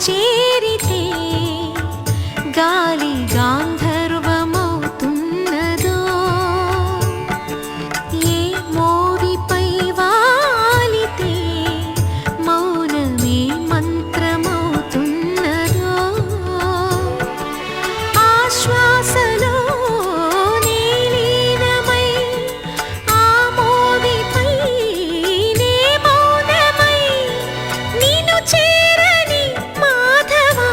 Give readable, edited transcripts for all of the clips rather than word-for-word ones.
చేరితే గాలి గాంధర్వమవుతున్నదో, ఏ మోవిపై వాలితే మౌనమే మంత్రమవుతున్నదో, ఆశ్వాసలో నీలీనమై ఆ మోవిపై నే మౌనమై నిన్ను చేరని మాధవా,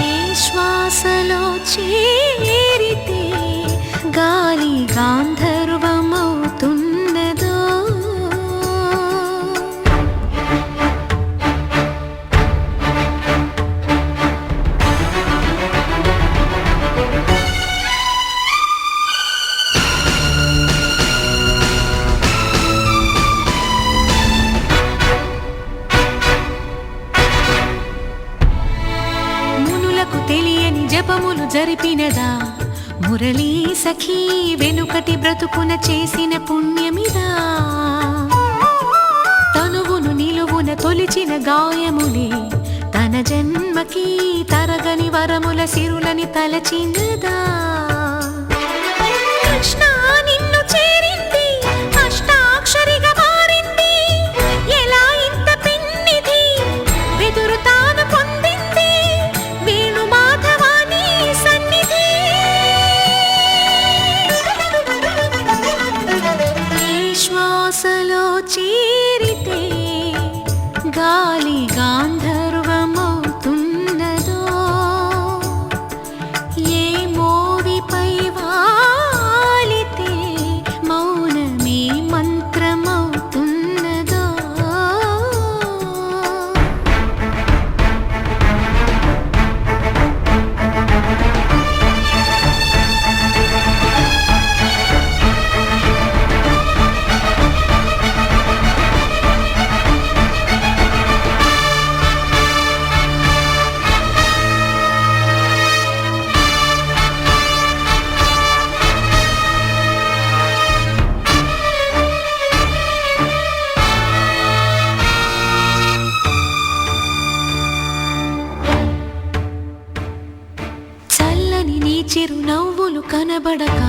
ఏ శ్వాసలో చేరితే గాలి గాంధర్వమవుతున్నదో. మునులకు తెలియని జపములు జరిపినదా, మురళీ సఖీ వెనుకటి బ్రతుకున చేసిన పుణ్యమిదా, తనువును నిలువున తొలిచిన గాయములే తన జన్మకి తరగని వరముల సిరులని తలచినదా. కృష్ణ నిన్ను చేరింది, అష్టాక్షరిగా మారింది, ఎలా ఇంత పిన్నిది వెదురు తాను పొందింది వేణు మాధవాని సన్నిధి. ఈ శ్వాసలో చేరితే గాలి గాంధర్వమవుతున్నదో, ఏ మోవిపై వాలితే మౌనమే మంత్రమవుతున్నదో. చల్లని నీ చిరు నవ్వులు కనబడక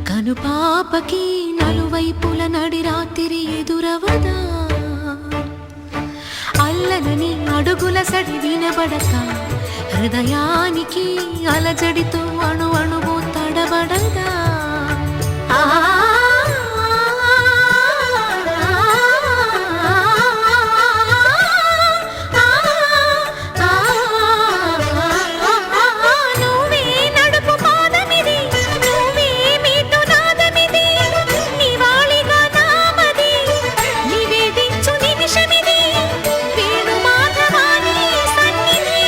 కనుపాపకి నలువైపుల నడి రాత్రి ఎదురవదా, అల్లనని అడుగుల సడి వినబడక హృదయానికి అలజడితో అణు అణువు తడబడదా. నువ్వే నడుపు పాదమిది, నువ్వే మీటు నాదమిది, నివాళిగా నామది నివేదించు నిమిషమిది వేణు మాధవాని సన్నిధి.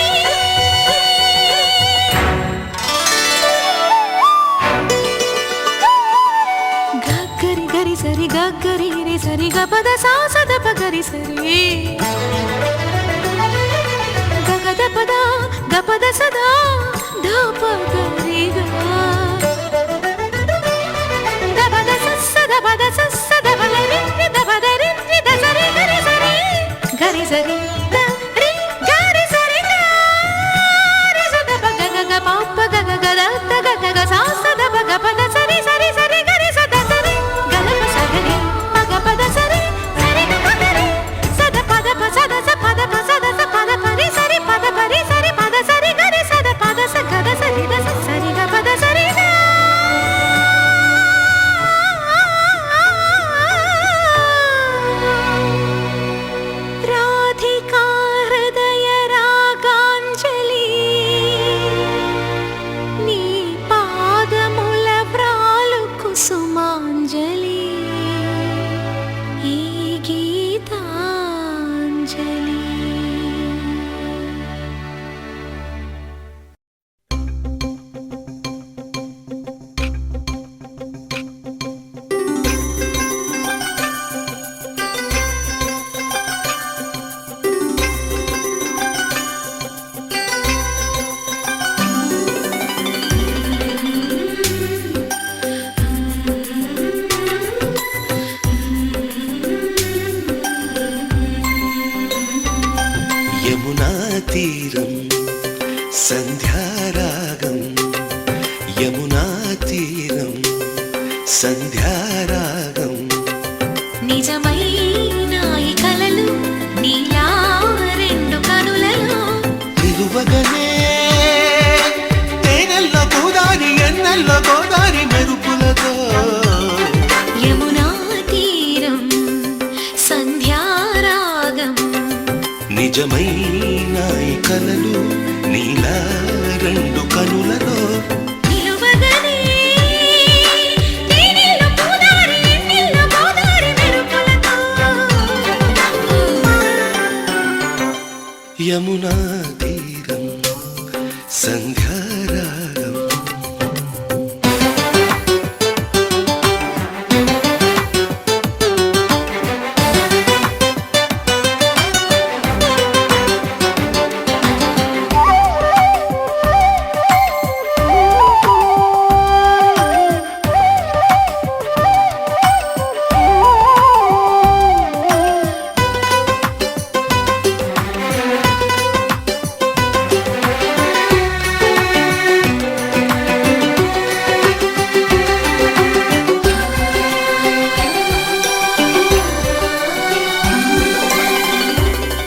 గగ్గరి గరి సరి గగ్గరి రే సరి గపద సా సద పగరి సరి గగద పద గపద సదా ధప గరి గా దపద సద పద సద బల రి దపద రి దసరి గరి సరి గరి సరి ద రి గరి సరి గా రి సద పగ గగ పాప గగ గద ద గగ గ సా సద పగ పద సరి సరి సరి గరి సద సరి గల సరి పగ పద సరి సరి గ పద రి సద పద ప సద స పద ప సద స పద పరి సరి పద పరి సరి పద సరి గరి సద పద స గద సరి ద స సరి గ పద సరి గా. తీరం సంధ్యారాగం యమునా తీరం సంధ్యారాగం నిజమైన ఈ కలలు నీలా రెండు కనులలో నిలువగనే తేనెల్లో గోదారి ఎన్నెల్లో గోదారి మెరుపులతో యమునా తీరం సంధ్యారాగం నిజమైన ఈ కలలు నీలా రెండు కనులలో నిలువగనే తేనెల్లో గోదారి ఎన్నెల్లో గోదారి మెరుపులతో యమునా తీరం సంధ్యారాగం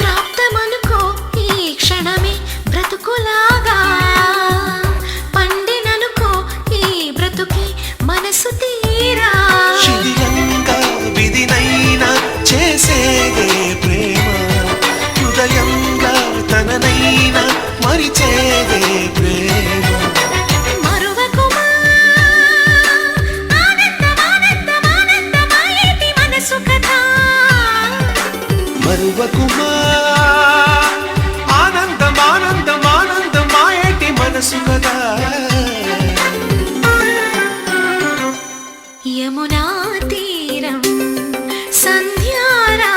ప్రాప్తమనుకో ఈ క్షణమే బ్రతుకులాగా పండిననుకో ఈ బ్రతుకి మనసు తీరా శిథిలంగా విధినైనా చేసేదే ప్రేమ హృదయంగా తననైనా మరిచేదే ప్రేమ మరువకుమా ఆనందమానందమానందమాయేటి మనసు కథ మరువకుమా ఆనందమానందమానందమాయేటి మనసు కదా యమునా తీరం సంధ్యారాగం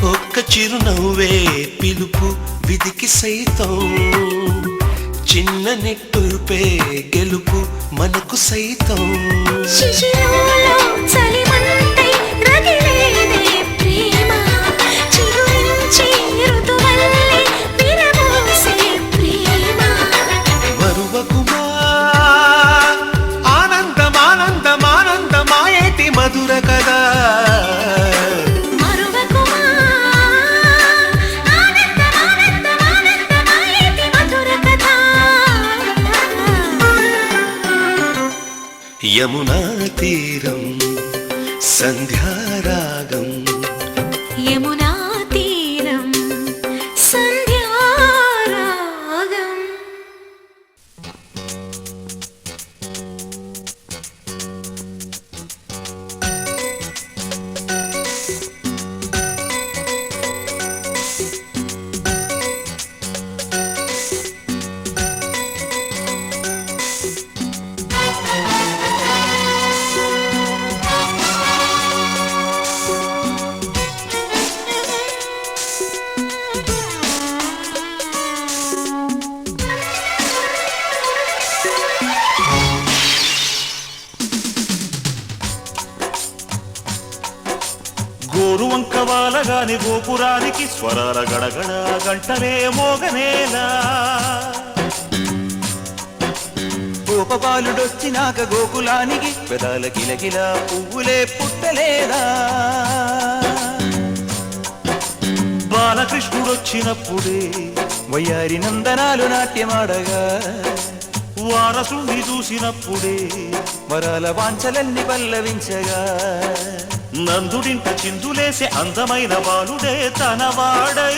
ఒక్క చిరునవ్వే పిలుపు విధికి సైతం చిన్న నిట్టూర్పే గెలుపు మనకు సైతం శిశిరంలో చలిమంటై రగిలేదే ప్రేమ చిగురించి ఋతువల్లే విరబోసే ప్రేమ మరువకుమా ఆనందమానందమానందమాయేటి మధుర కదా మరువకుమా ఆనందమానందమానందమాయేటి మధుర కథ యమునా తీరం సంధ్యారాగం యమునా తీరం సంధ్యారాగం గోరువంక వాలగాని గోపురానికి స్వరాల గడగడ గంటలే మోగనేలా గోపబాలుడొచ్చినాక గోకులానికి పెదాల కిలకిల పువ్వులే పుట్టలేదా బాలకృష్ణుడొచ్చినప్పుడే వయ్యారి నందనాలు నాట్యమాడగా వారసుని చూసినప్పుడే వరాల వాంఛలన్నీ పల్లవించగా నందుడింట చిందులేసే అందమైన బాలుడే తనవాడై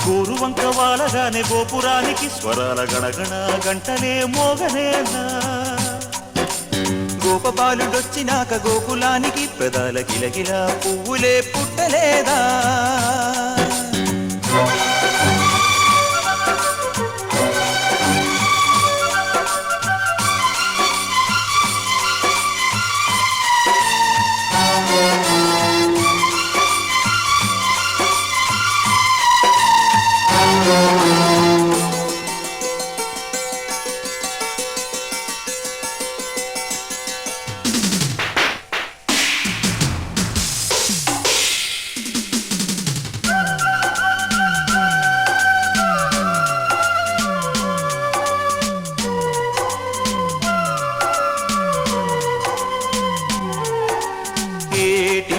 గోరువంక వాలగానే గోపురానికి స్వరాల గణగణ గంటలే మోగనేలా గోపబాలుడొచ్చినాక గోకులానికి పెదాల కిలకిలా పువ్వులే పుట్టలేదా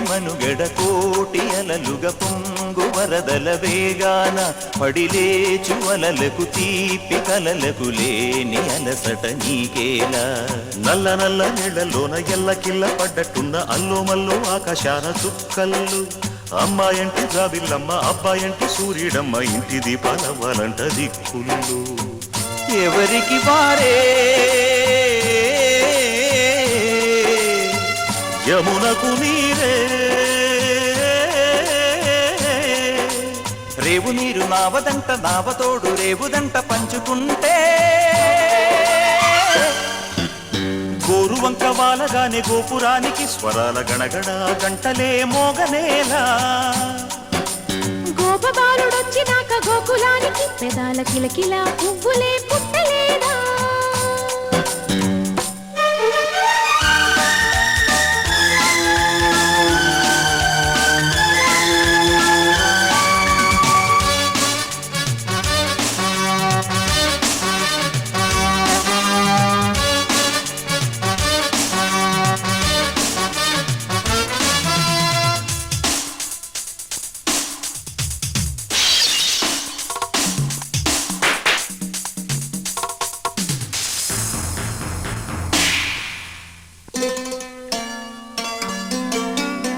మనుగడ కోటి అలలుగ పొంగు వరదల వేగాన పడిలేచు అలలకు తీపి కలలకు లేని అలసట నీకేలా నల్ల నల్ల నీళ్లలోన ఎల్లకిల్ల పడ్డట్టున్న అల్లో మల్లో ఆకాశాన చుక్కల్లు అమ్మాయంటి జాబిల్లమ్మ అబ్బాయంటి సూర్యుడమ్మ ఇంటి దీపాలవ్వాలంట దిక్కులు ఎవరికి వారే యమునకు నీరే రేవు నీరు నావదంట నావతోడు రేవుదంట పంచుకుంటే గోరువంక వాలగానే గోపురానికి స్వరాల గణగణ గంటలే మోగనేలా గోపబాలుడొచ్చినాక గోకులానికి పెదాల కిలకిలా పువ్వులే పుట్టలేదా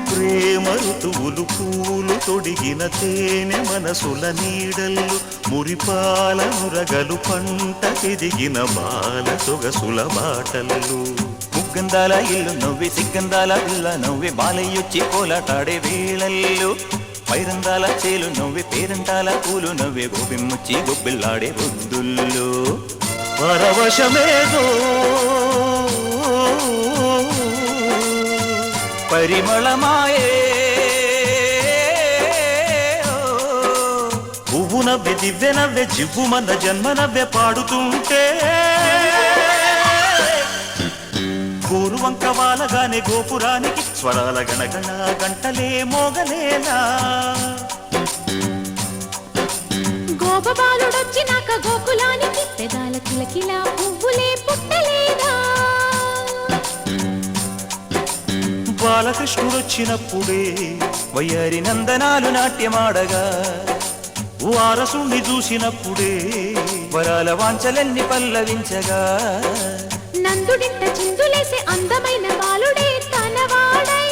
ప్రేమ ఋతువులు పూలు తొడిగిన తేనె మనసుల నీడల్లు మురిపాల నురగలు పంట ఎదిగిన బాల సొగసుల బాటలు ముగ్గందాల ఇల్లు నవ్వి సిగ్గందాల పిల్ల నవ్వి బాలయ్యొచ్చి కోలాటాడే వేళల్లో పైరందాల చేలు నవ్వి పేరంటాల పూలు నవ్వే గోపిమ్ముచ్చి గొబ్బిల్లాడే బొద్దుల్లో పరవశమేదో పరిమళమాయే పువ్వు నవ్వె దివ్వె నవ్వె జివ్వుమన్న జన్మ నవ్వె పాడుతుంటే గోరువంక వాలగానే గోపురానికి స్వరాల గణగణ గంటలే మోగలేలా గోపబాలుడొచ్చినాక గోకులానికి పెదాల కిలకిలా పువ్వులే పుట్టలేదా బాలకృష్ణుడొచ్చినప్పుడే వయ్యారి నందనాలు నాట్యమాడగా వారసుని చూసినప్పుడే వరాల వాంఛలన్నీ పల్లవించగా నందుడింట చిందులేసే అందమైన బాలుడే తనవాడై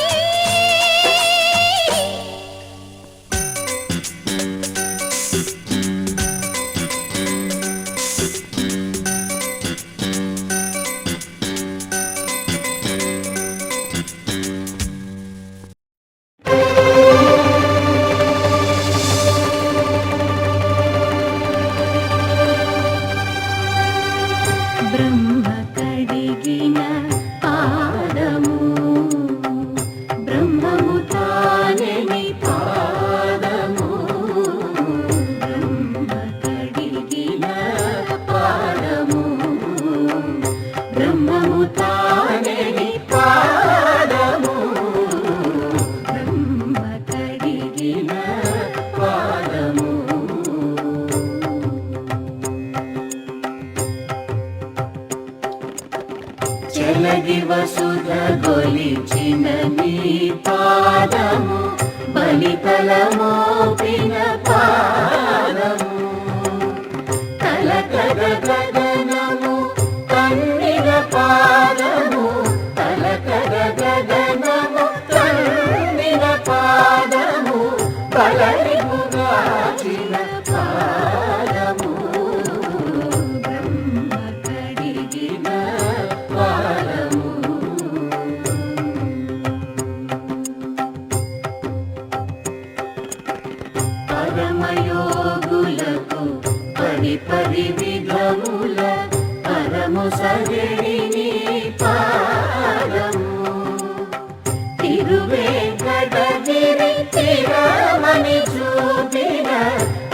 బ్రహ్మ కడిగిన పాదము బ్రహ్మము తానే పాదము బ్రహ్మ కడిగిన పాదము బ్రహ్మము తానే పాదము బ్రహ్మ కడిగిన పాదము చలగి వసుధ గొలిచిన నీ పాదము బలితల మోపిన పాదము తలకగ గగనము కన్నిన పాదము తలకగ గగనము కన్నిన పాదము బలరిపుగాచిన పాదము బ్రహ్మ కడిగిన పాదము సుఖముల పరము సగడిని పాదము తిరువేంకటగిరి తిరమని చూపిన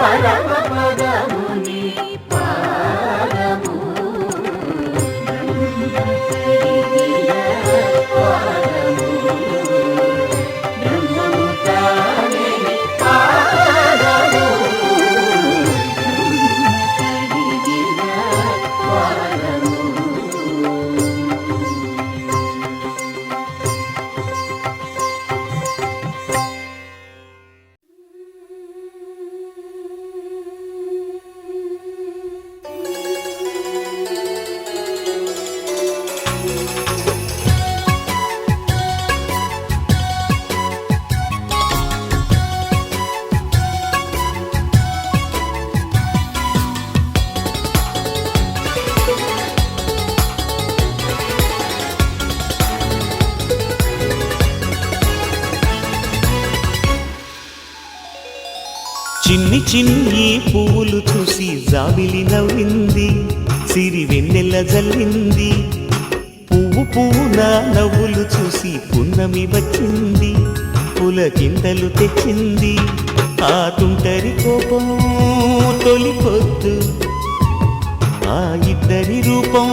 పరమ పదముని పాదము బ్రహ్మము తానే పాదము కడిగిన పాదము చిన్ని చిన్ని పువ్వులు చూసి జాబిలి నవ్వింది సిరి వెన్నెల జల్లింది పువ్వు పువ్వున నవ్వులు చూసి పున్నమి వచ్చింది పులకింతలు తెచ్చింది ఆ తుంటరి కోపం తొలి పొద్దు ఆ ఇద్దరి రూపం